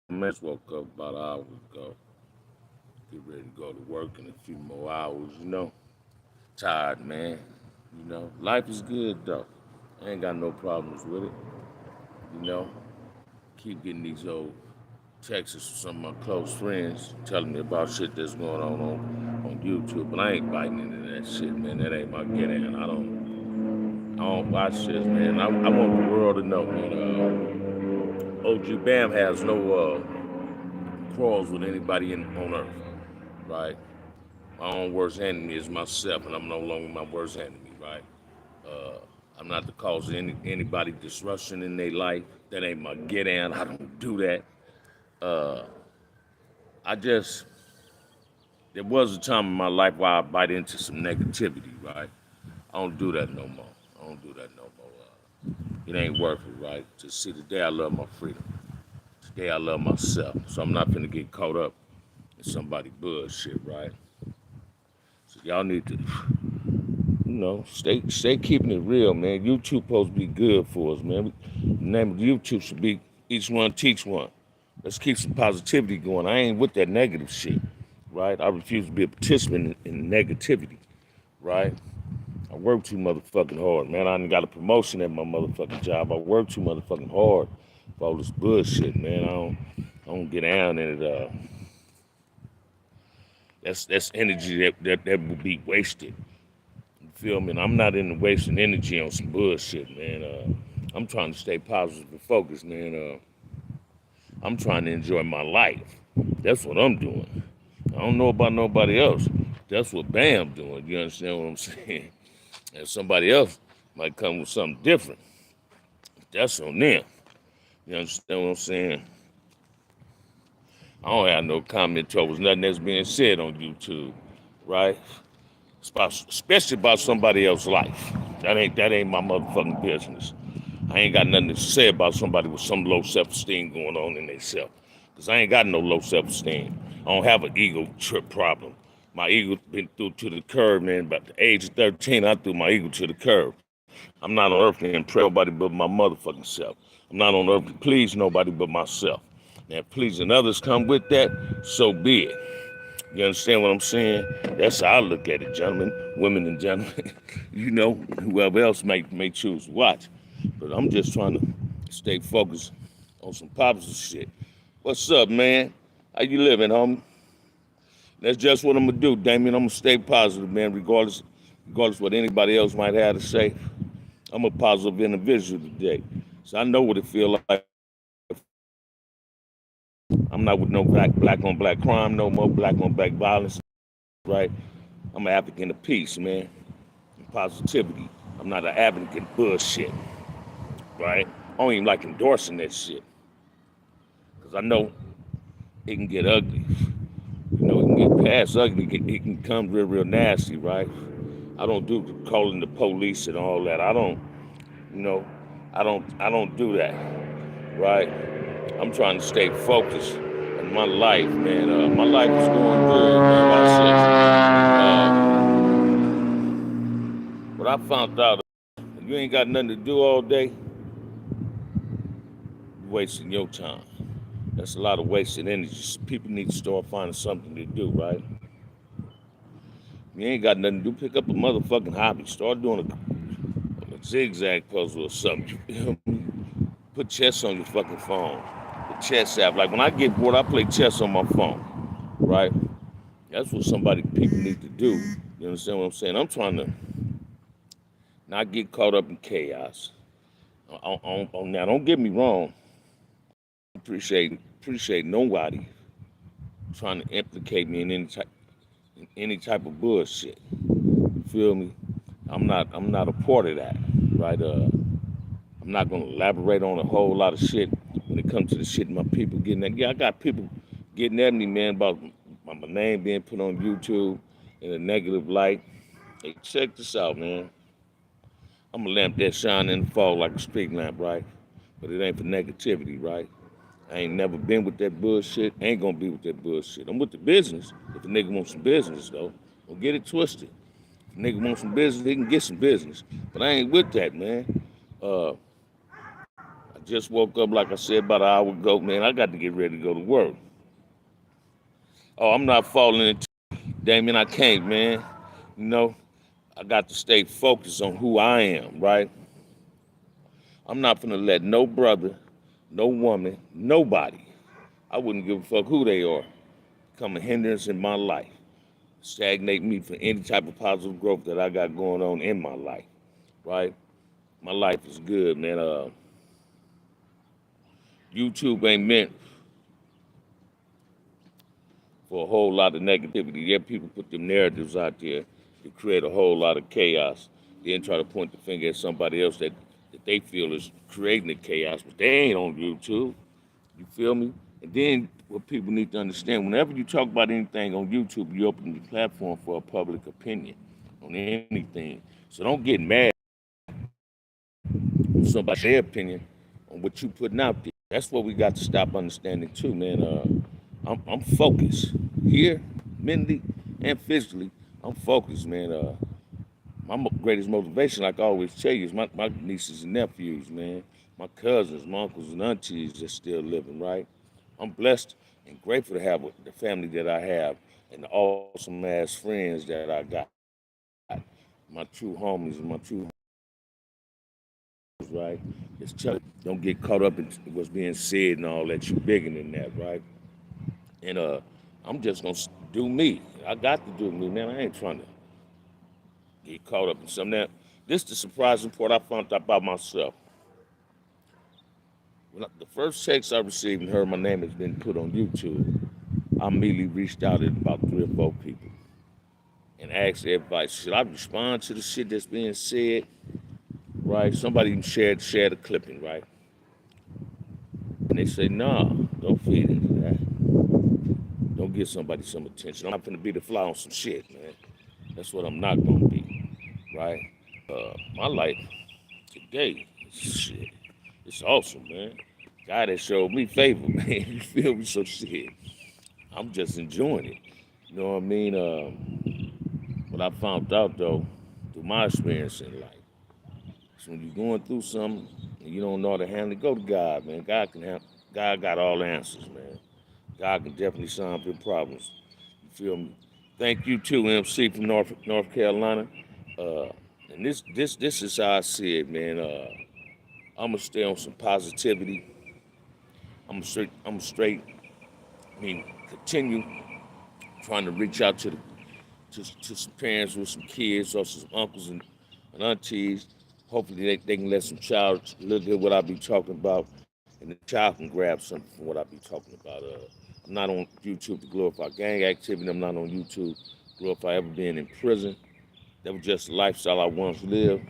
Man, just woke up about an hour ago. Get ready to go to work in a few more hours. Tired, man. Life is good though. I ain't got no problems with it. You know, keep getting these old texts from some of my close friends telling me about shit that's going on YouTube, but I ain't biting into that shit, man. That ain't my get in. I don't watch this, man. I want the world to know, man. OG Bam has no quarrels with anybody on earth, right? My own worst enemy is myself, and I'm no longer my worst enemy, right? Uh, I'm not the cause of anybody disruption in their life. That ain't my get in. I don't do that. Uh, I just, there was a time in my life where I bite into some negativity, right? I don't do that no more. I don't do that no more. It ain't worth it, right? To see today I love my freedom. Today I love myself. So I'm not gonna get caught up in somebody bullshit, right? So y'all need to stay keeping it real, man. YouTube supposed to be good for us, man. The name of YouTube should be each one teach one. Let's keep some positivity going. I ain't with that negative shit, right? I refuse to be a participant in negativity, right? I work too motherfucking hard, man. I done got a promotion at my motherfucking job. I work too motherfucking hard for all this bullshit, man. I don't get down in it. That's energy that would be wasted. You feel me? And I'm not into wasting energy on some bullshit, man. I'm trying to stay positive and focused, man. I'm trying to enjoy my life. That's what I'm doing. I don't know about nobody else. That's what Bam doing. You understand what I'm saying? And somebody else might come with something different. That's on them. You understand what I'm saying? I don't have no comment towards nothing that's being said on YouTube, right? Especially about somebody else's life. That ain't my motherfucking business. I ain't got nothing to say about somebody with some low self-esteem going on in themselves. Because I ain't got no low self-esteem. I don't have an ego trip problem. My ego been through to the curb, man. By the age of 13, I threw my ego to the curb. I'm not on earth to impress nobody but my motherfucking self. I'm not on earth to please nobody but myself. Now, if pleasing others come with that, so be it. You understand what I'm saying? That's how I look at it, gentlemen, women, and gentlemen. Whoever else may choose to watch. But I'm just trying to stay focused on some positive shit. What's up, man? How you living, homie? That's just what I'm gonna do, Damien. I'm gonna stay positive, man, regardless what anybody else might have to say. I'm a positive individual today, so I know what it feels like. I'm not with no black on black crime no more, black on black violence, right? I'm an advocate of peace, man, and positivity. I'm not an advocate of bullshit, right? I don't even like endorsing that shit, because I know it can get ugly. It can get past ugly. It can come real nasty, right? I don't do calling the police and all that. You know, I don't do that, right? I'm trying to stay focused in my life, man. My life is going good, man. What I found out, if you ain't got nothing to do all day, you're wasting your time. That's a lot of wasted energy. People need to start finding something to do, right? If you ain't got nothing to do, pick up a motherfucking hobby. Start doing a zigzag puzzle or something. You feel me? Put chess on your fucking phone. The chess app. Like when I get bored, I play chess on my phone, right? That's what people need to do. You understand what I'm saying? I'm trying to not get caught up in chaos. Now, don't get me wrong. Appreciate nobody trying to implicate me in any type of bullshit. You feel me? I'm not a part of that, right? I'm not gonna elaborate on a whole lot of shit when it comes to the shit my people getting at. Yeah, I got people getting at me, man, about my name being put on YouTube in a negative light. Hey, check this out, man. I'm a lamp that shine in the fall like a street lamp, right? But it ain't for negativity, right? I ain't never been with that bullshit. Ain't gonna be with that bullshit. I'm with the business. If a nigga wants some business, though, don't get it twisted. If a nigga wants some business, he can get some business. But I ain't with that, man. Uh, Just woke up, like I said, about an hour ago, man. I got to get ready to go to work. Oh, I'm not falling into Damien, I can't, man. You know, I got to stay focused on who I am, right? I'm not gonna let no brother, no woman, nobody, I wouldn't give a fuck who they are, become a hindrance in my life, stagnate me for any type of positive growth that I got going on in my life, right? My life is good, man. YouTube ain't meant for a whole lot of negativity. Yeah, people put them narratives out there to create a whole lot of chaos, then try to point the finger at somebody else that they feel is creating the chaos, but they ain't on YouTube. You feel me? And then what people need to understand, whenever you talk about anything on YouTube, you open the platform for a public opinion on anything. So don't get mad when somebody their opinion on what you putting out there. That's what we got to stop understanding too, man. I'm focused here, mentally and physically. I'm focused, man. My greatest motivation, like I always tell you, is my nieces and nephews, man. My cousins, my uncles and aunties that's still living, right? I'm blessed and grateful to have the family that I have and the awesome ass friends that I got. My true homies and my true homies, right? It's don't get caught up in what's being said and all that. You bigger than that, right? And I'm just gonna do me. I got to do me, man. I ain't trying to get caught up in something that. This is the surprising part I found out about myself. The first text I received and heard my name has been put on YouTube, I immediately reached out to about 3 or 4 people and asked their advice. Should I respond to the shit that's being said? Right? Somebody even shared a clipping, right? And they say, nah, don't feed into that. Don't give somebody some attention. I'm not gonna be the fly on some shit, man. That's what I'm not gonna be, right? My life today, shit, it's awesome, man. God has showed me favor, man. You feel me? So shit, I'm just enjoying it. You know what I mean? What I found out though, through my experience in life, is when you're going through something and you don't know how to handle it, go to God, man. God got all the answers, man. God can definitely solve your problems. You feel me? Thank you too, MC from North Carolina. Uh, and this is how I see it, man. I'm gonna stay on some positivity. I'm straight. I mean, continue trying to reach out to some parents with some kids or some uncles and aunties. Hopefully they can let some child look at what I be talking about, and the child can grab something from what I be talking about. I'm not on YouTube to glorify gang activity. I'm not on YouTube to glorify ever being in prison. That was just the lifestyle I once lived.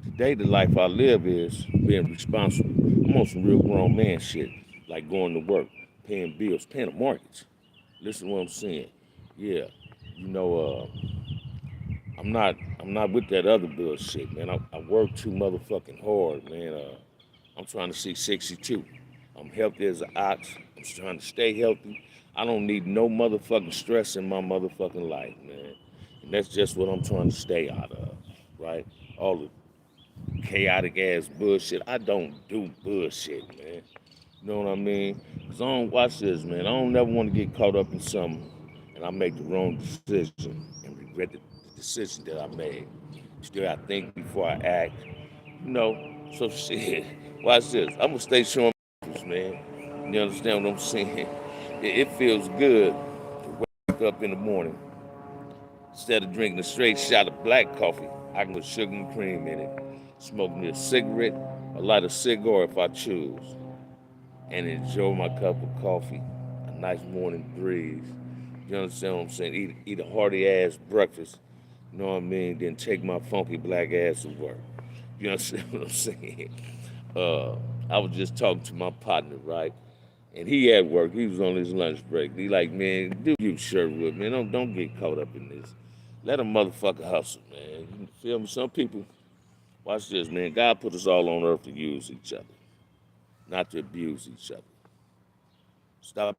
Today, the life I live is being responsible. I'm on some real grown man shit, like going to work, paying bills, paying the mortgage. Listen to what I'm saying. Yeah, you know, I'm not with that other bullshit, man. I work too motherfucking hard, man. I'm trying to see 62. I'm healthy as an ox. I'm trying to stay healthy. I don't need no motherfucking stress in my motherfucking life, man. And that's just what I'm trying to stay out of, right? All the chaotic ass bullshit. I don't do bullshit, man. You know what I mean? Cause I don't watch this, man. I don't never want to get caught up in something and I make the wrong decision and regret the decision that I made. Still, I think before I act. You know, so shit. Watch this. I'm gonna stay showing man. You understand what I'm saying? It feels good to wake up in the morning. Instead of drinking a straight shot of black coffee, I can put sugar and cream in it. Smoke me a cigarette, or light a cigar if I choose, and enjoy my cup of coffee, a nice morning breeze. You understand what I'm saying? Eat a hearty ass breakfast. You know what I mean? Then take my funky black ass to work. You understand what I'm saying? Uh, I was just talking to my partner, right? And he at work. He was on his lunch break. He like, man, do you Sherwood, man? Don't get caught up in this. Let a motherfucker hustle, man. You feel me? Some people, watch this, man. God put us all on earth to use each other, not to abuse each other. Stop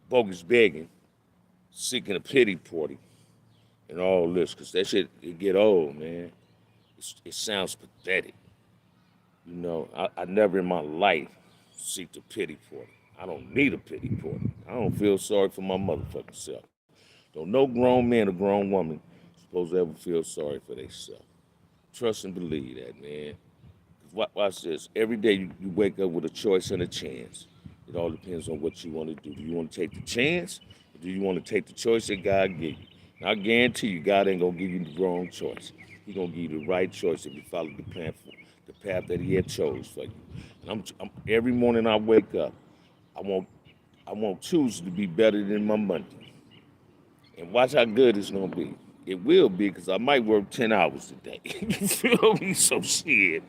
bogus begging, seeking a pity party, and all this, because that shit, it get old, man. It sounds pathetic. You know, I never in my life seek a pity party. I don't need a pity party. I don't feel sorry for my motherfucking self. Don't no grown man or grown woman supposed to ever feel sorry for themselves. Trust and believe that, man. 'Cause watch this. Every day you wake up with a choice and a chance. It all depends on what you want to do. Do you want to take the chance, or do you want to take the choice that God gave you? And I guarantee you, God ain't gonna give you the wrong choice. He gonna give you the right choice if you follow the path that He had chose for you. And every morning I wake up, I want I want Tuesday to be better than my Monday. And watch how good it's gonna be. It will be because I might work 10 hours today. You feel me? So shit.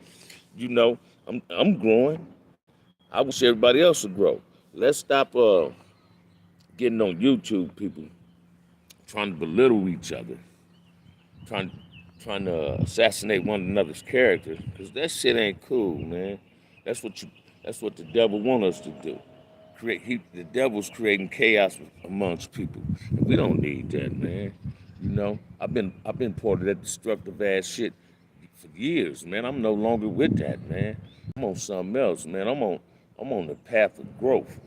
You know, I'm growing. I wish everybody else would grow. Let's stop getting on YouTube, people, trying to belittle each other, trying trying to assassinate one another's character, because that shit ain't cool, man. That's what you that's what the devil want us to do. The devil's creating chaos amongst people. And we don't need that, man. You know, I've been part of that destructive ass shit for years, man. I'm no longer with that, man. I'm on something else, man. I'm on the path of growth,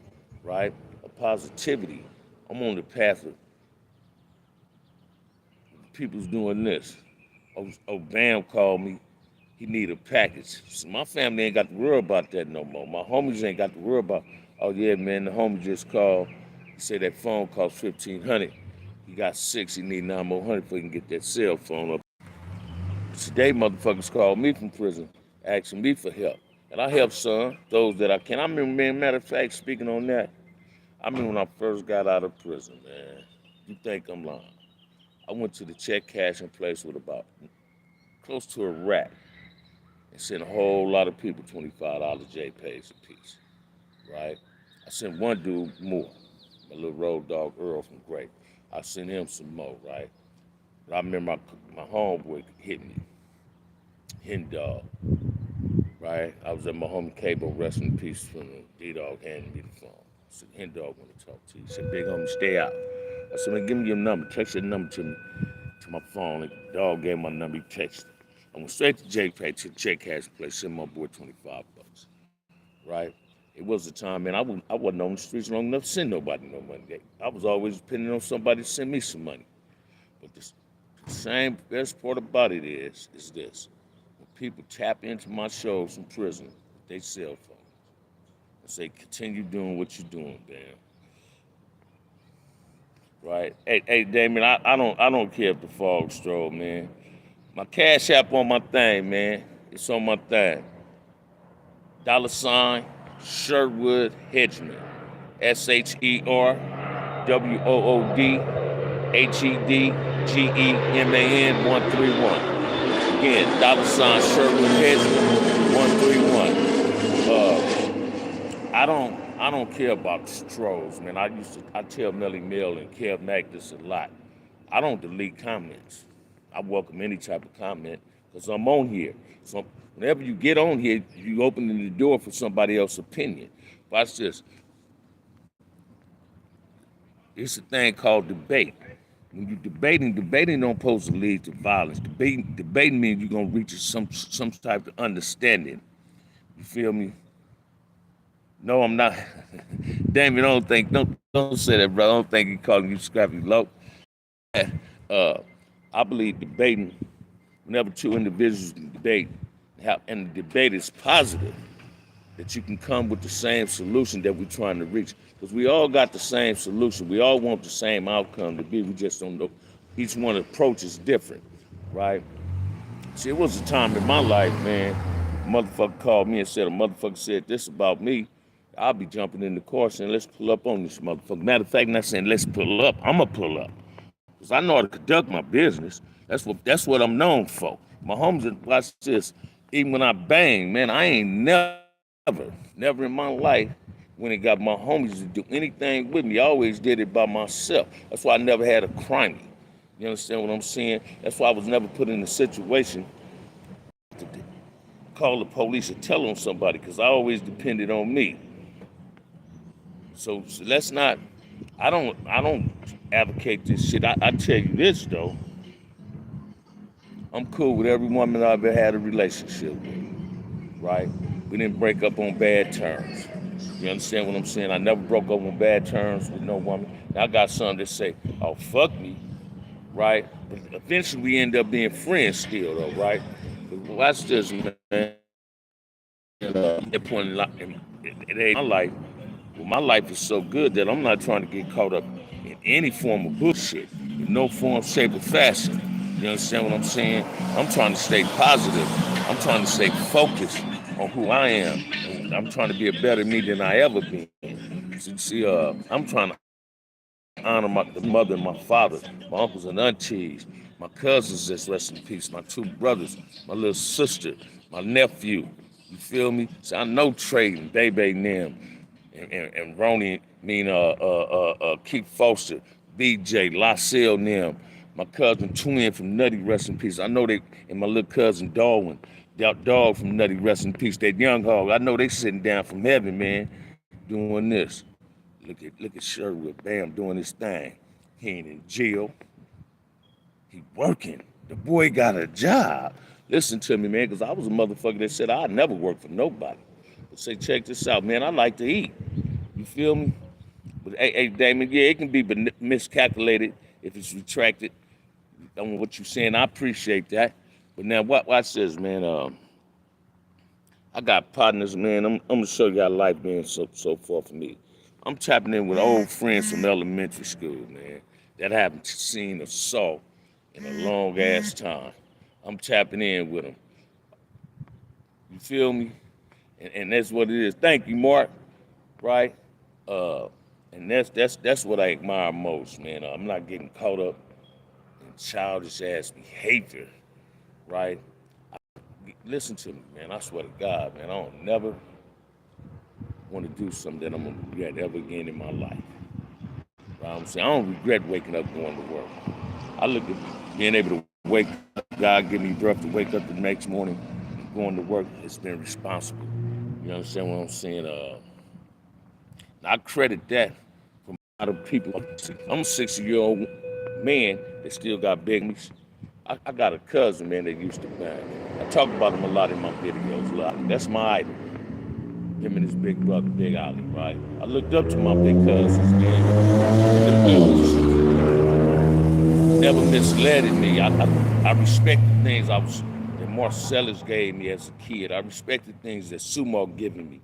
right? Of positivity. I'm on the path of people's doing this. Bam called me. He need a package. So my family ain't got to worry about that no more. My homies ain't got to worry about, oh yeah, man, the homie just called. He said that phone cost 1,500. He got six. He need 9 more hundred before he can get that cell phone up. Today, motherfuckers called me from prison, asking me for help. And I help some, those that I can. I remember, man, matter of fact, speaking on that, I remember when I first got out of prison, man. You think I'm lying? I went to the check cashing place with about close to a rack and sent a whole lot of people $25 J pays a piece, right? I sent one dude more, my little road dog Earl from Grape. I sent him some more, right? But I remember my homeboy hit me, Hen Dog, right? I was at my homie Cabo, rest in peace, from the D-Dog handed me the phone. I said, Hen Dog want to talk to you. He said, big homie, stay out. I said, man, give me your number. Text your number to me, to my phone. And the dog gave my number, he texted. I went straight to JPay, to the check cash place, sent my boy 25 bucks, right? It was a time, man, I wasn't on the streets long enough to send nobody no money. I was always depending on somebody to send me some money. But the same best part about it is this. When people tap into my shows from prison with their cell phone and say, continue doing what you're doing, man. Right? Hey, Damon, I don't care if the fog stroll, man. My cash app on my thing, man. It's on my thing. $ Sherwood Hedgeman. SherwoodHedgeman 131. Again, $Sherwood Hedgeman 131. I don't care about the trolls, man. I tell Melly Mel and Kev Mack this a lot. I don't delete comments. I welcome any type of comment because I'm on here. So whenever you get on here, you opening the door for somebody else's opinion. Watch this. It's a thing called debate. When you're debating don't supposed to lead to violence. Debating means you're gonna reach some type of understanding. You feel me? No, I'm not. Damn it, don't say that, bro. I don't think he calling you scrappy low. Uh, I believe debating, whenever two individuals debate, and the debate is positive, that you can come with the same solution that we're trying to reach. Because we all got the same solution. We all want the same outcome to be. We just don't know. Each one approach is different, right? See, it was a time in my life, man. A motherfucker called me and said, a motherfucker said this about me. I'll be jumping in the car saying, let's pull up on this motherfucker. Matter of fact, not saying let's pull up. I'm going to pull up. Because I know how to conduct my business. That's what I'm known for. My homies, watch this. Even when I bang, man, I ain't never in my life when it got my homies to do anything with me. I always did it by myself. That's why I never had a crime. You understand what I'm saying? That's why I was never put in a situation to call the police or tell on somebody because I always depended on me. So let's not. I don't advocate this shit. I tell you this though. I'm cool with every woman I've ever had a relationship with. right? We didn't break up on bad terms. You understand what I'm saying? I never broke up on bad terms with no woman. Now I got some that say, "Oh, fuck me," right? But eventually we end up being friends still, though, right? But watch this, man. That point in my life, well, my life is so good that I'm not trying to get caught up in any form of bullshit, in no form, shape, or fashion. You understand what I'm saying? I'm trying to stay positive. I'm trying to stay focused on who I am. And I'm trying to be a better me than I ever been. I'm trying to honor the mother and my father, my uncles and aunties, my cousins that's rest in peace, my two brothers, my little sister, my nephew. You feel me? So I know Trey and Bebe and them and Ronnie, Keith Foster, BJ, Lysell and them, my cousin Twin from Nutty, rest in peace. I know they, and my little cousin Darwin, that dog from Nutty, rest in peace. That young hog, I know they sitting down from heaven, man, doing this. Look at Sherwood Bam doing his thing. He ain't in jail. He working. The boy got a job. Listen to me, man, because I was a motherfucker that said I'd never work for nobody. But say, check this out, man. I like to eat. You feel me? But hey, Damon, yeah, it can be miscalculated if it's retracted on what you're saying. I appreciate that. But now, watch this, man. I got partners, man. I'm gonna show you how life been so far for me. I'm tapping in with old friends from elementary school, man, that I haven't seen or saw in a long ass time. I'm tapping in with them. You feel me? And that's what it is. Thank you, Mark. Right? Uh, and that's what I admire most, man. I'm not getting caught up in childish ass behavior, right? Listen to me, man. I swear to God, man. I don't never want to do something that I'm gonna regret ever again in my life. Right? I'm saying I don't regret waking up going to work. I look at being able to wake up, God give me breath to wake up the next morning and going to work. It's been responsible. You understand what I'm saying? I credit that from a lot of people. I'm a 60-year-old man that still got big knees. I got a cousin, man, that used to bang. I talk about him a lot in my videos. Like, that's my idol. Him and his big brother, Big Ollie, right? I looked up to my big cousins, man. Them dudes never misled me. I respected things that Marcellus gave me as a kid. I respected things that Sumo given me.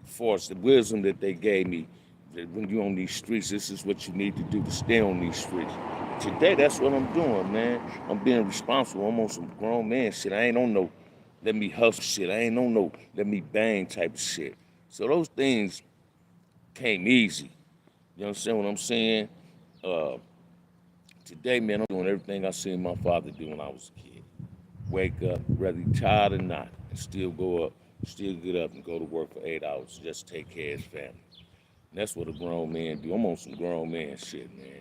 As far as the wisdom that they gave me, that when you're on these streets, this is what you need to do to stay on these streets. Today, that's what I'm doing, man. I'm being responsible. I'm on some grown man shit. I ain't on no let me hustle shit. I ain't on no let me bang type of shit. So those things came easy. You understand what I'm saying? Uh, Today, man, I'm doing everything I seen my father do when I was a kid. Wake up, whether he's tired or not, and still go up, still get up and go to work for 8 hours, just take care of his family. And that's what a grown man do. I'm on some grown man shit, man.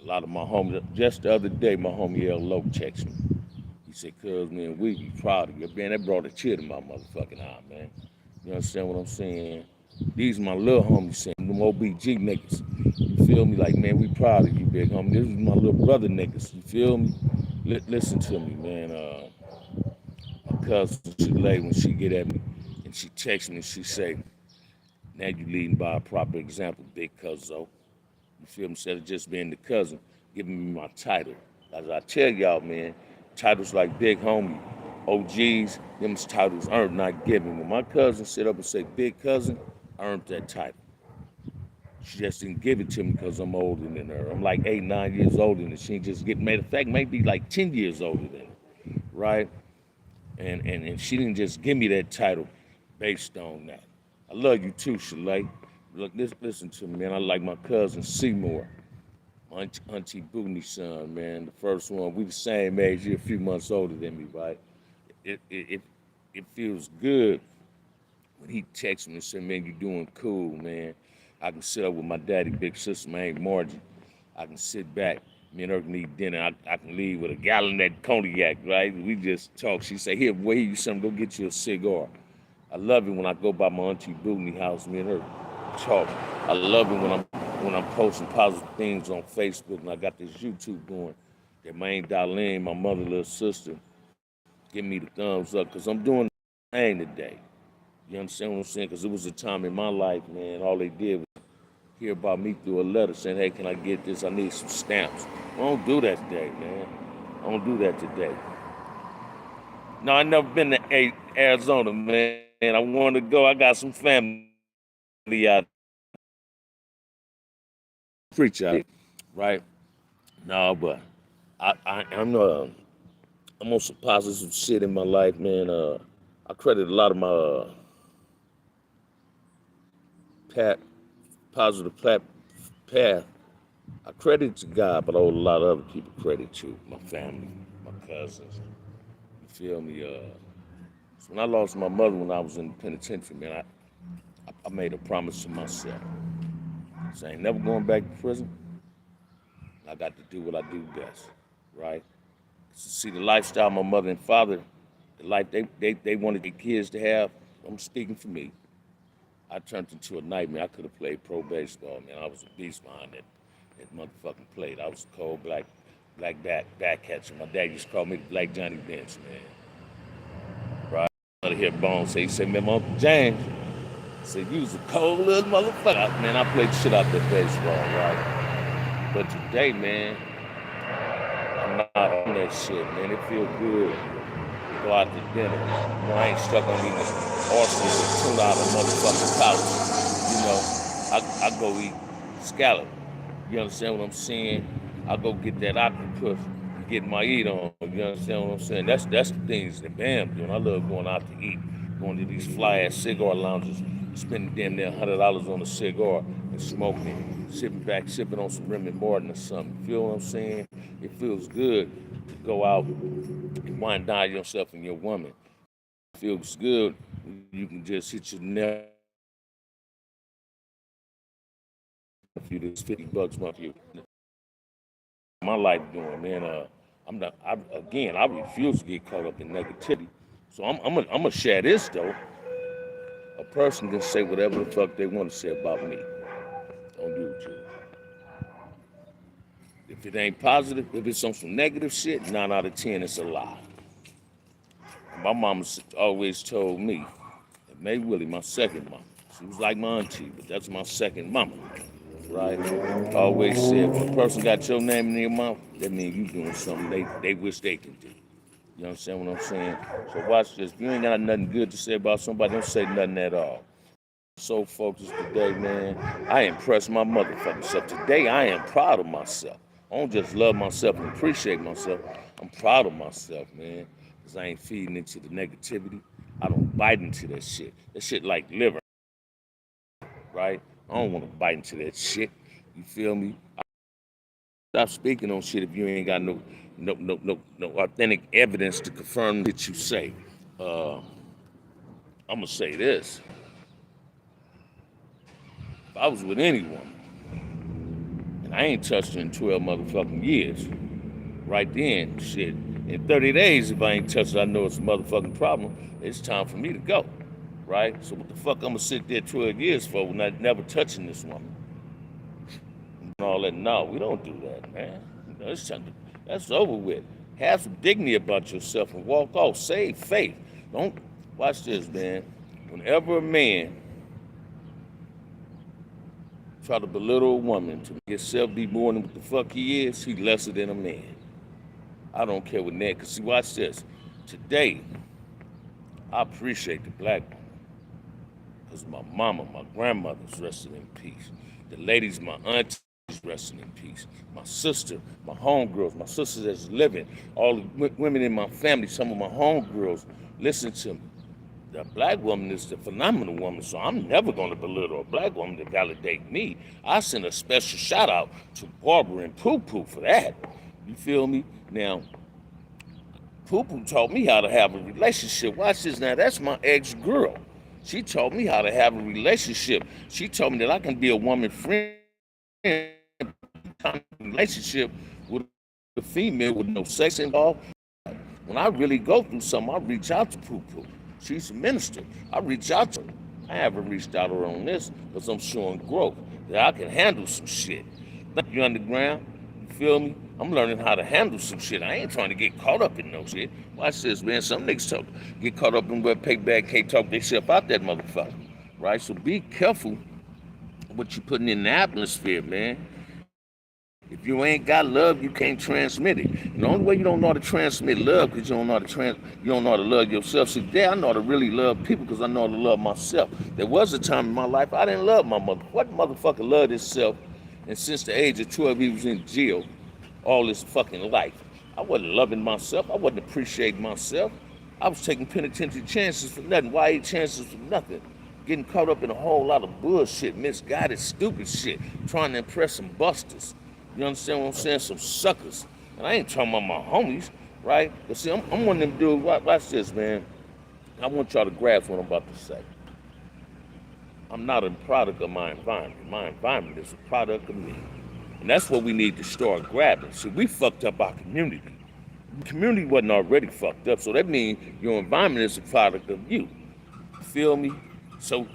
A lot of my homies, just the other day, my homie L. Loke texted me. He said, cuz, man, we be proud of you. Man, that brought a tear to my motherfucking eye, man. You understand what I'm saying? These my little homies saying, them OBG niggas. You feel me? Like, man, we proud of you, big homie. This is my little brother niggas. You feel me? Listen to me, man. My cousin, she lay when she get at me and she texts me and she say, now you leading by a proper example, big cuzzo. You feel me? Instead of just being the cousin, giving me my title. As I tell y'all, man, titles like big homie, OGs, them titles earned, not given. When my cousin sit up and say big cousin, I earned that title. She just didn't give it to me because I'm older than her. I'm like 8, 9 years older than her. She just get matter of fact, maybe like 10 years older than her, right? And she didn't just give me that title based on that. I love you too, Shalay. Look, listen to me, man. I like my cousin Seymour, my Auntie Booney's son, man. The first one. We the same age. You're a few months older than me, right? It feels good when he texts me and said, man, you doing cool, man. I can sit up with my daddy, big sister, my Aunt Margie. I can sit back. Me and her can eat dinner. I can leave with a gallon of that cognac, right? We just talk. She say, here, boy, you something. Go get you a cigar. I love it when I go by my Auntie Booney house. Me and her talk. I love it when I'm posting positive things on Facebook and I got this YouTube going. That my Aunt Darlene, my mother, little sister, give me the thumbs up because I'm doing the thing today. You understand what I'm saying? Because it was a time in my life, man, all they did was hear about me through a letter saying, hey, can I get this? I need some stamps. I don't do that today, man. I don't do that today. No, I never been to Arizona, man. I want to go. I got some family out preach out, right? No, but I'm on some positive shit in my life, man. I credit a lot of my pat, positive path. I credit to God, but I owe a lot of other people credit to my family, my cousins. You feel me? So when I lost my mother when I was in the penitentiary, man, I made a promise to myself. So I ain't never going back to prison. I got to do what I do best, right? See the lifestyle my mother and father, the life they wanted their kids to have. I'm speaking for me. I turned into a nightmare. I could have played pro baseball, man. I was a beast behind that motherfucking plate. I was a cold black back catcher. My dad used to call me the Black Johnny Bench, man. Right? I hear Bones say, he said, man, my Uncle James said, you was a cold little motherfucker. Man, I played shit out that baseball, right? But today, man, I'm not on that shit, man. It feel good to go out to dinner. You know, I ain't stuck on eating oysters or tuna out of motherfucking couch. You know, I go eat scallop. You understand what I'm saying? I go get that octopus and get my eat on. You understand what I'm saying? That's the things that Bam doing. I love going out to eat, going to these fly ass cigar lounges, spending damn near $100 on a cigar and smoking, sipping on some Remy Martin or something. You feel what I'm saying? It feels good to go out and wind down yourself and your woman. It feels good. You can just hit your neck. If you just $50 month you my life doing, man. I'm not. I refuse to get caught up in negativity. So I'm gonna share this though. A person can say whatever the fuck they want to say about me on YouTube. If it ain't positive, if it's on some negative shit, 9 out of 10 it's a lie. My mama always told me, and May Willie, my second mama. She was like my auntie, but that's my second mama, right? Always said, if a person got your name in their mouth, that means you doing something they wish they could do. You understand what I'm saying? So watch this. If you ain't got nothing good to say about somebody, don't say nothing at all. So focused today, man. I impressed my motherfucking self. Today, I am proud of myself. I don't just love myself and appreciate myself. I'm proud of myself, man. Because I ain't feeding into the negativity. I don't bite into that shit. That shit like liver, right? I don't want to bite into that shit. You feel me? Stop speaking on shit if you ain't got no authentic evidence to confirm that you say. I'm gonna say this. If I was with anyone, and I ain't touched her in 12 motherfucking years, right then, shit, in 30 days, if I ain't touched her, I know it's a motherfucking problem. It's time for me to go, right? So what the fuck I'm gonna sit there 12 years for when I never touching this woman? And all that, no, we don't do that, man. You know, that's over with. Have some dignity about yourself and walk off. Save faith. Don't, watch this, man. Whenever a man try to belittle a woman to make himself be more than what the fuck he is, he lesser than a man. I don't care what that, because see, watch this. Today, I appreciate the black woman, because my mama, my grandmother's resting in peace. The ladies, my aunties resting in peace. My sister, my homegirls, my sisters that's living, all the women in my family, some of my homegirls, listen to me. The black woman is the phenomenal woman, so I'm never going to belittle a black woman to validate me. I send a special shout out to Barbara and Poo Poo for that. You feel me? Now, Poo Poo taught me how to have a relationship. Watch this now. That's my ex-girl. She taught me how to have a relationship. She told me that I can be a woman friend relationship with a female with no sex involved. When I really go through something, I reach out to Poo Poo. She's a minister. I reach out to her. I haven't reached out to her on this because I'm showing growth that I can handle some shit. You underground? You feel me? I'm learning how to handle some shit. I ain't trying to get caught up in no shit. Watch this, man. Some niggas get caught up in what payback can't talk themselves out that motherfucker. Right? So be careful what you putting in the atmosphere, man. If you ain't got love, you can't transmit it. And the only way you don't know how to transmit love because you don't know how to love yourself. See, I know how to really love people because I know how to love myself. There was a time in my life I didn't love my mother. What motherfucker loved himself? And since the age of 12, he was in jail all his fucking life. I wasn't loving myself. I wasn't appreciating myself. I was taking penitentiary chances for nothing. Why chances for nothing? Getting caught up in a whole lot of bullshit, misguided, stupid shit, trying to impress some busters. You understand what I'm saying? Some suckers. And I ain't talking about my homies, right? But see, I'm one of them dudes. Watch this, man. I want y'all to grasp what I'm about to say. I'm not a product of my environment. My environment is a product of me. And that's what we need to start grabbing. See, we fucked up our community. The community wasn't already fucked up, so that means your environment is a product of you. You feel me? So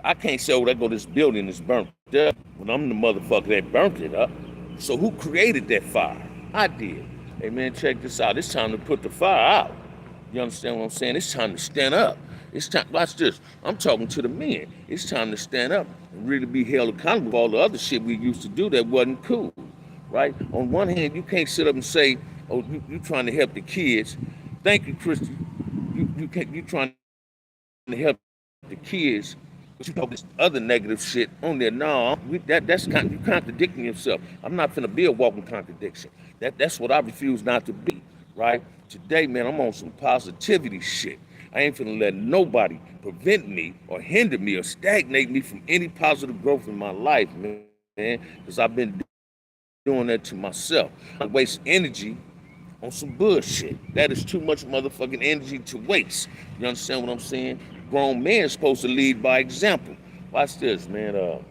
I can't say, oh, there go this building is burnt up when I'm the motherfucker that burnt it up. So who created that fire? I did. Hey man, check this out. It's time to put the fire out. You understand what I'm saying? It's time to stand up. It's time. Watch this. I'm talking to the men. It's time to stand up and really be held accountable for all the other shit we used to do that wasn't cool, right? On one hand, you can't sit up and say, "Oh, you trying to help the kids." Thank you, Christy. You trying to help the kids, but you know this other negative shit on there. No, you contradicting yourself. I'm not finna be a walking contradiction. That's what I refuse not to be. Right? Today, man, I'm on some positivity shit. I ain't finna let nobody prevent me or hinder me or stagnate me from any positive growth in my life, man. Because I've been doing that to myself. I waste energy on some bullshit. That is too much motherfucking energy to waste. You understand what I'm saying? Grown men supposed to lead by example. Watch this, man.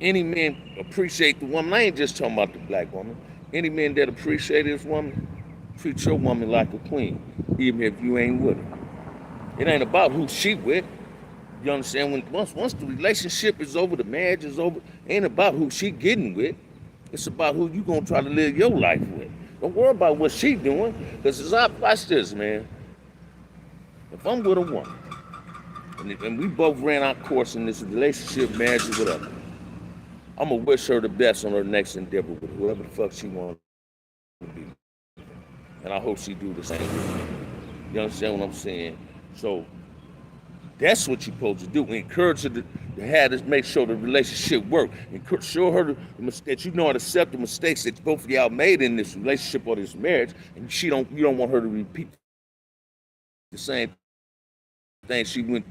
Any man appreciate the woman. I ain't just talking about the black woman. Any man that appreciate his woman, treat your woman like a queen, even if you ain't with her. It ain't about who she with. You understand? Once the relationship is over, the marriage is over, it ain't about who she getting with. It's about who you gonna try to live your life with. Don't worry about what she doing, because as I watch this, man. If I'm with a woman, and we both ran our course in this relationship, marriage, or whatever, I'm gonna wish her the best on her next endeavor with whoever the fuck she wants to be, and I hope she do the same. You understand what I'm saying? So that's what you're supposed to do. Encourage her to have this, make sure the relationship work. Show her that you know how to accept the mistakes that both of y'all made in this relationship or this marriage, and you don't want her to repeat the same thing she went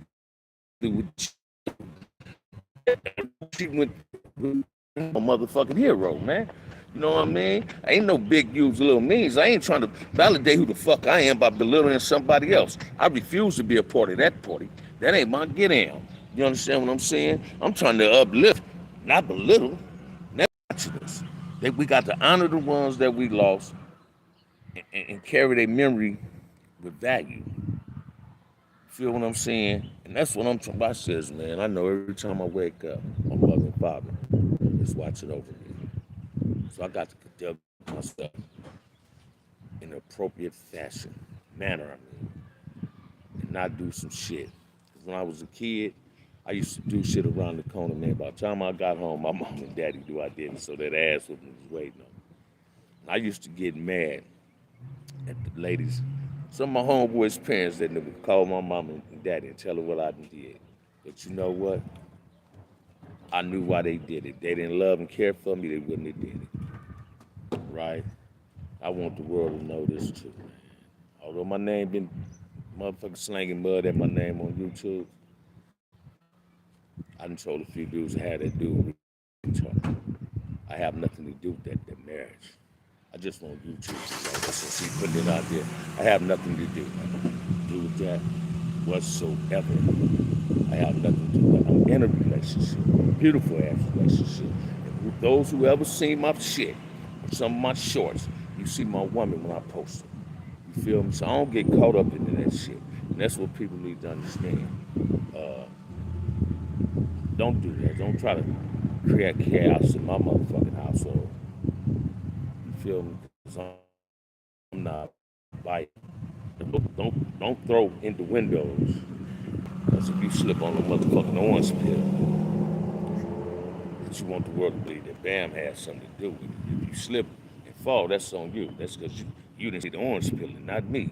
through with she went with a motherfucking hero, man. You know what I mean? I ain't no big use little means. I ain't trying to validate who the fuck I am by belittling somebody else. I refuse to be a part of that party. That ain't my get down. You understand what I'm saying? I'm trying to uplift, not belittle. Naturalists. We got to honor the ones that we lost and carry their memory with value. Feel what I'm saying? And that's what I'm talking about. Says, man, I know every time I wake up, my mother and father is watching over me. So I got to conduct myself in an appropriate fashion, manner, I mean, and not do some shit. Because when I was a kid, I used to do shit around the corner, man. By the time I got home, my mom and daddy knew I did it, so that ass was waiting on me. And I used to get mad at the ladies. Some of my homeboys' parents that would call my mom and daddy and tell her what I did. But you know what? I knew why they did it. They didn't love and care for me, they wouldn't have did it. Right? I want the world to know this too, man. Although my name been motherfucking slanging mud at my name on YouTube, I done told a few dudes I had that dude talk. I have nothing to do with that marriage. I just want YouTube to know. So she putting it out there. I have nothing to do with that whatsoever. I have nothing to do with that. I'm in a relationship, a beautiful ass relationship. And with those who ever seen my shit, some of my shorts, you see my woman when I post it. You feel me? So I don't get caught up into that shit. And that's what people need to understand. Uh, don't do that. Don't try to create chaos in my motherfucking household. feel me? 'Cause I'm not biting. Don't throw in the windows. Because if you slip on the motherfucking orange peel, that you want the world to believe that Bam has something to do with it. If you slip and fall, that's on you. That's because you didn't see the orange peel and not me.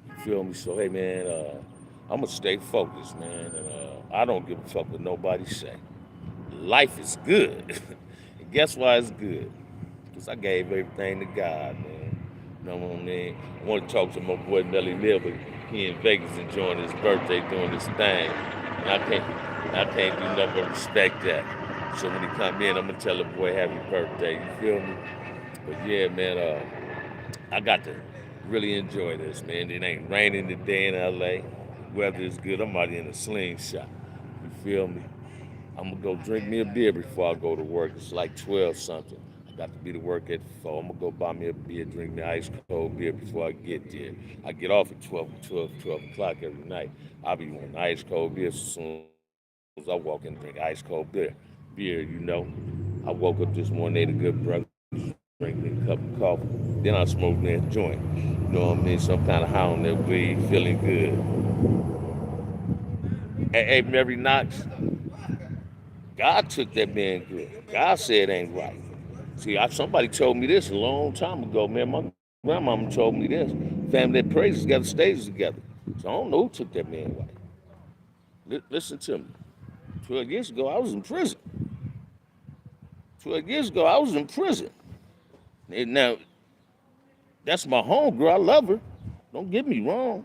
You feel me? So hey man, I'm gonna stay focused, man, and I don't give a fuck what nobody say. Life is good. And guess why it's good? Because I gave everything to God, man. You know what I mean? I want to talk to my boy Melly Mill, but he in Vegas enjoying his birthday, doing his thing. And I can't do nothing but respect that. So when he come in, I'm gonna tell the boy happy birthday. You feel me? But yeah, man, I got to really enjoy this, man. It ain't raining today in LA. Weather is good. I'm out here in a slingshot. You feel me? I'm gonna go drink me a beer before I go to work. It's like 12 something. I got to be to work at 4. I'm gonna go buy me a beer, drink me ice cold beer before I get there. I get off at 12 o'clock every night. I'll be wanting ice cold beer as soon as I walk in and drink ice cold beer, you know. I woke up this morning, ate a good breakfast, drank me a cup of coffee. Then I smoked me a joint. You know what I mean? Some kind of high on that weed, feeling good. Hey, Mary Knox, God took that man good. God said it ain't right. See, somebody told me this a long time ago, man. My grandmama told me this. Family that praises together stays together. So I don't know who took that man away. Listen to me. 12 years ago, I was in prison. 12 years ago, I was in prison. And now, that's my homegirl. I love her. Don't get me wrong.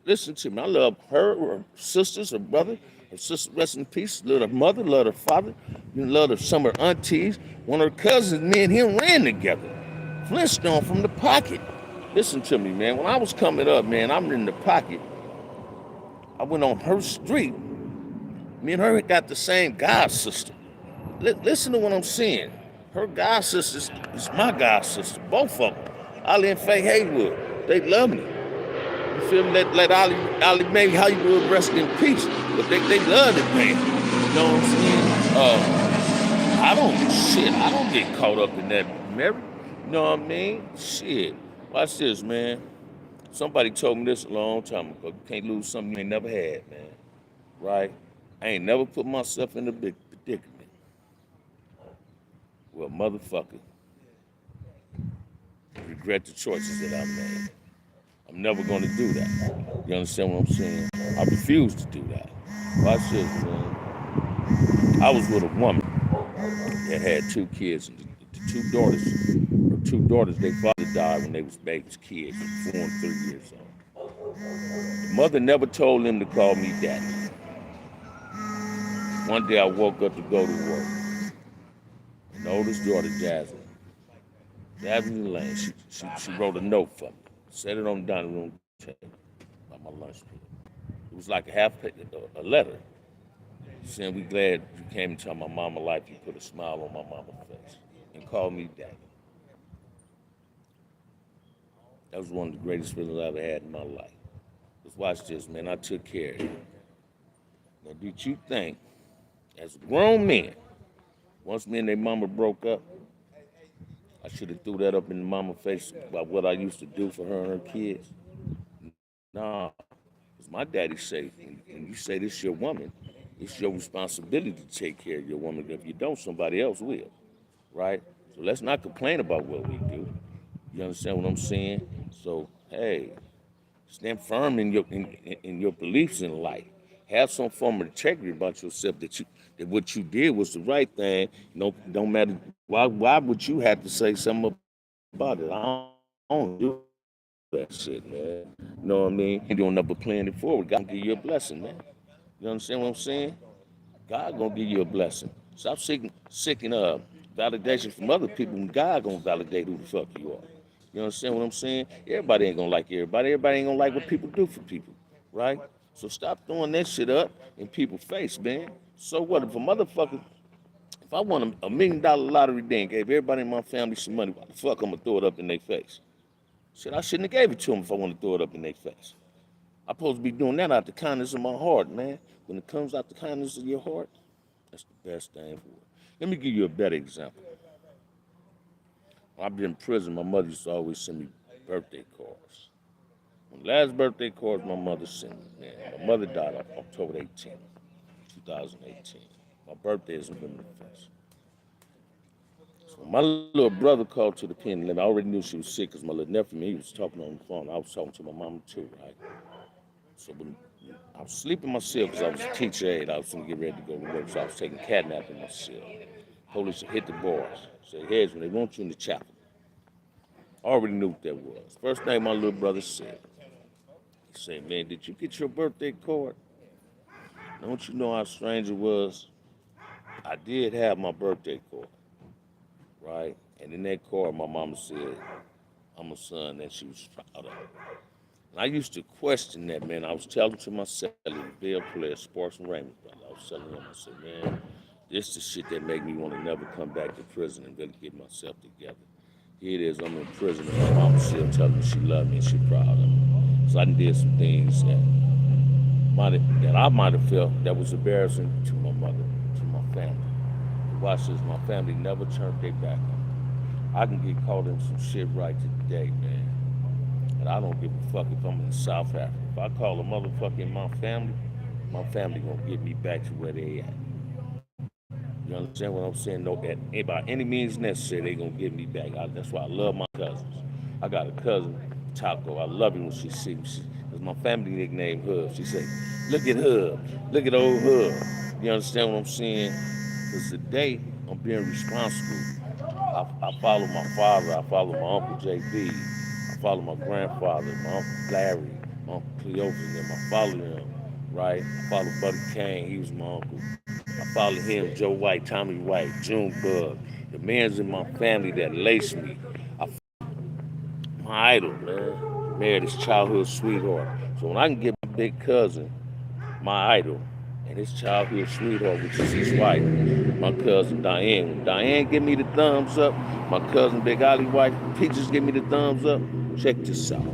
Listen to me. I love her sisters, her brother. Her sister, rest in peace. Love her mother, love her father. You love her, some of her aunties. One of her cousins, me and him ran together. Flintstone from the pocket. Listen to me, man. When I was coming up, man, I'm in the pocket. I went on her street. Me and her got the same god sister. Listen to what I'm saying. Her god sister is my god sister. Both of them. Ali and Faye Haywood. They love me. You feel me? Let Ali Mae Hollywood rest in peace. But they love it, man. You know what I'm saying? I don't get caught up in that, Mary. You know what I mean? Shit. Watch this, man. Somebody told me this a long time ago. You can't lose something you ain't never had, man. Right? I ain't never put myself in a big predicament. Well, motherfucker, regret the choices that I made. I'm never gonna do that. You understand what I'm saying? I refuse to do that. Watch this, man. I was with a woman that had 2 kids, and the two daughters, their father died when they was babies, kids, 4 and 3 years old. The mother never told them to call me daddy. One day I woke up to go to work. And the oldest daughter, Jasmine Lane, she wrote a note for me, set it on the dining room table by my lunch table. It was like a half page, a letter saying, "We glad you came into my mama life. You put a smile on my mama's face and called me daddy." That was one of the greatest feelings I ever had in my life. Let's watch this, man. I took care of you. Now, did you think, as grown men, once me and their mama broke up, I should have threw that up in the mama's face about what I used to do for her and her kids? Nah, because my daddy say, and you say this your woman, it's your responsibility to take care of your woman. If you don't, somebody else will, right? So let's not complain about what we do. You understand what I'm saying? So, hey, stand firm in your beliefs in life. Have some form of integrity about yourself that what you did was the right thing. Don't matter why would you have to say something about it? I don't do that shit, man. You know what I mean? You doing nothing but playing it forward. God gonna give you a blessing, man. You understand what I'm saying? God gonna give you a blessing. Stop seeking validation from other people when God gonna validate who the fuck you are. You understand what I'm saying? Everybody ain't gonna like everybody. Everybody ain't gonna like what people do for people, right? So stop throwing that shit up in people's face, man. So what if a motherfucker, if I won $1 million lottery then gave everybody in my family some money, why the fuck I'm gonna throw it up in their face? Shit, I shouldn't have gave it to them if I want to throw it up in their face. I'm supposed to be doing that out the kindness of my heart, man. When it comes out the kindness of your heart, that's the best thing for it. Let me give you a better example. When I've been in prison, my mother used to always send me birthday cards. The last birthday cards my mother sent me, man. My mother died on October 18th, 2018. My birthday is November 1st. So my little brother called to the pen and I already knew she was sick because my little nephew, he was talking on the phone. I was talking to my mama too, right? So when I was sleeping in my cell because I was a teacher aide, I was going to get ready to go to work, so I was taking cat nap in my cell. Police hit the bars, said, "Heads, when they want you in the chapel." I already knew what that was. First thing my little brother said, he said, "Man, did you get your birthday card?" Don't you know how strange it was? I did have my birthday card, right? And in that card, my mama said, "I'm a son that she was proud of." And I used to question that, man. I was telling to myself, the Bill player, Sparks and Raymond, brother. I was telling him, I said, "Man, this is the shit that make me want to never come back to prison and really get myself together." Here it is, I'm in prison, and my mama still telling me she loved me and she proud of me. So I done did some things that I might have felt that was embarrassing to my mother, to my family. Watch this, my family never turned their back on me. I can get caught in some shit right today, man. And I don't give a fuck if I'm in South Africa. If I call a motherfucker in my family gonna get me back to where they at. You understand what I'm saying? No, by any means necessary, they gonna get me back. That's why I love my cousins. I got a cousin, Taco. I love him when she sees me. That's my family nickname, Hub. She say, "Look at Hub. Look at old Hub." You understand what I'm saying? Because today I'm being responsible. I follow my father. I follow my uncle JB. I follow my grandfather, my uncle Larry, my uncle Cleophas, and them. I follow them, right? I follow Buddy Kane. He was my uncle. I follow him, Joe White, Tommy White, Junebug. The men's in my family that laced me. I my idol, man. Married his childhood sweetheart. So when I can get my big cousin, my idol, and his childhood sweetheart, which is his wife, my cousin Diane. When Diane give me the thumbs up, my cousin Big Ollie wife, Peaches give me the thumbs up. Check this out.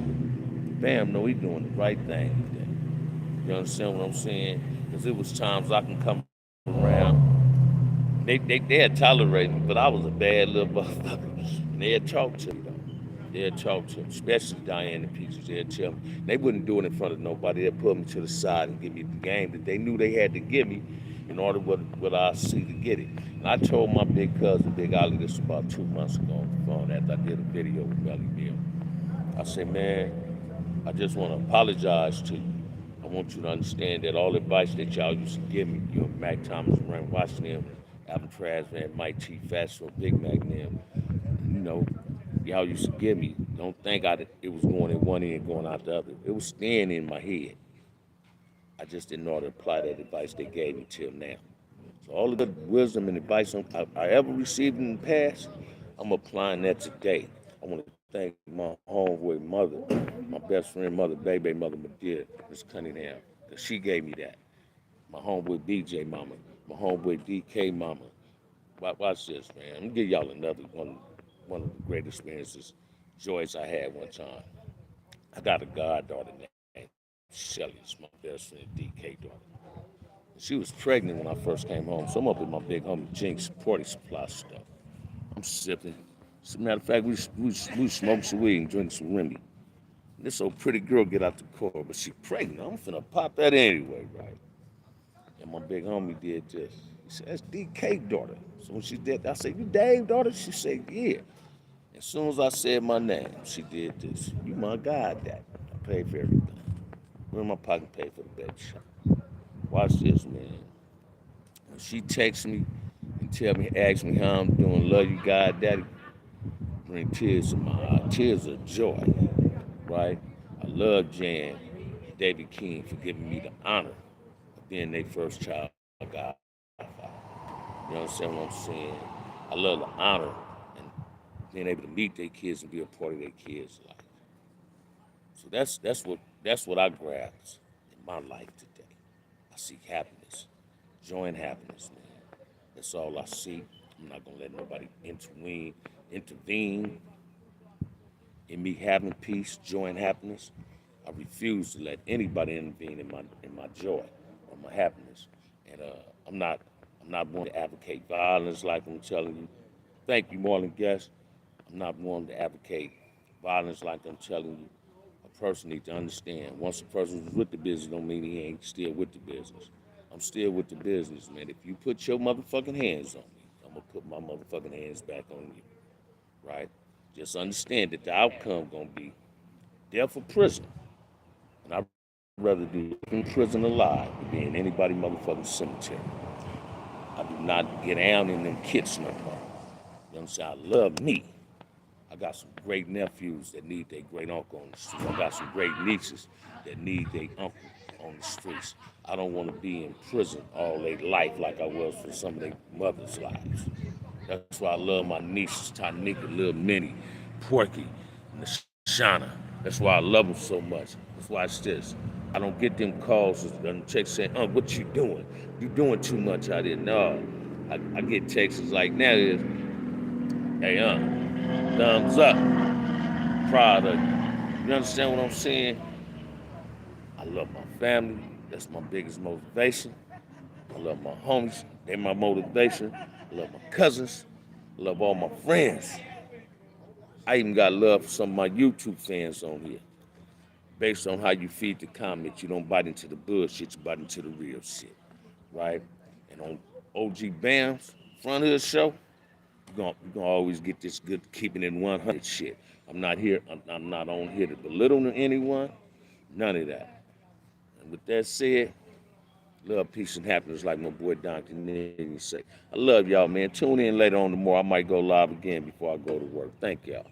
Bam, no, he doing the right thing today. You understand what I'm saying? Because it was times I can come around. They had tolerated me, but I was a bad little motherfucker. And they had talked to me though. They'd talk to me, especially Diane and Peaches. They'd tell me. They wouldn't do it in front of nobody. They'd put me to the side and give me the game that they knew they had to give me in order what I see to get it. And I told my big cousin, Big Ollie, this about 2 months ago on the phone after I did a video with Melly Bill. I said, "Man, I just want to apologize to you. I want you to understand that all the advice that y'all used to give me, you and Mac Thomas, Ren Washington, Alvin Trash, man, Mike T. Fatso, Big Mac, and them, you know, y'all used to give me. Don't think it was going in one ear and going out the other. It was staying in my head. I just didn't know how to apply that advice they gave me till now. So all the good wisdom and advice I ever received in the past, I'm applying that today. I want to thank my homeboy mother, my best friend mother, baby mother, my dear, Miss Cunningham, because she gave me that. My homeboy BJ mama, my homeboy DK mama. Watch this, man. I'm gonna give y'all another one of the great experiences, joys I had one time. I got a goddaughter named Shelly. It's my best friend DK daughter. She was pregnant when I first came home, so I'm up with my big homie Jinx, Porty Supply stuff. I'm sipping. As a matter of fact, we smoke some weed and drink some Remy. This old pretty girl get out the car, but she pregnant. I'm finna pop that anyway, right? And my big homie did this. He said, "That's DK daughter." So when she did, I said, "You Dave daughter?" She said, "Yeah." As soon as I said my name, she did this. "You my God, Dad. I paid for everything. We're in my pocket, paid for the baby shop." Watch this, man. When she texts me and tell me, ask me how I'm doing, love you, God, Daddy, bring tears to my eyes, tears of joy, right? I love Jan and David King for giving me the honor of being their first child godfather. You understand what I'm saying? I love the honor and being able to meet their kids and be a part of their kids' life. So that's what I grasp in my life today. I seek happiness, joy and happiness, man. That's all I seek. I'm not gonna let nobody intervene in me having peace, joy, and happiness. I refuse to let anybody intervene in my joy or my happiness. And I'm not I'm not one to advocate violence like I'm telling you. Thank you, Marlon Guest. I'm not one to advocate violence like I'm telling you. A person needs to understand. Once a person is with the business, don't mean he ain't still with the business. I'm still with the business, man. If you put your motherfucking hands on me, I'm gonna put my motherfucking hands back on you, right? Just understand that the outcome gonna be death or prison. And I'd rather do in prison alive than be in anybody motherfucking cemetery. I do not get down in them kits no more. You understand? I love me. I got some great nephews that need their great uncle on the streets. I got some great nieces that need their uncle on the streets. I don't want to be in prison all their life like I was for some of their mothers' lives. That's why I love my nieces, Tanika, Lil Minnie, Porky, and Shauna. That's why I love them so much. That's why it's this. I don't get them calls and texts saying, what you doing? You doing too much out there. No. I get texts like now is, hey, thumbs up, proud of you. You understand what I'm saying? I love my family. That's my biggest motivation. I love my homies. They're my motivation. I love my cousins. I love all my friends. I even got love for some of my YouTube fans on here. Based on how you feed the comments, you don't bite into the bullshit, you bite into the real shit, right? And on OG Bam's Front Hood Show, you're gonna always get this good keeping it 100 shit. I'm not on here to belittle anyone, none of that. And with that said, love, peace, and happiness, like my boy Don Canadian say. I love y'all, man. Tune in later on tomorrow. I might go live again before I go to work. Thank y'all.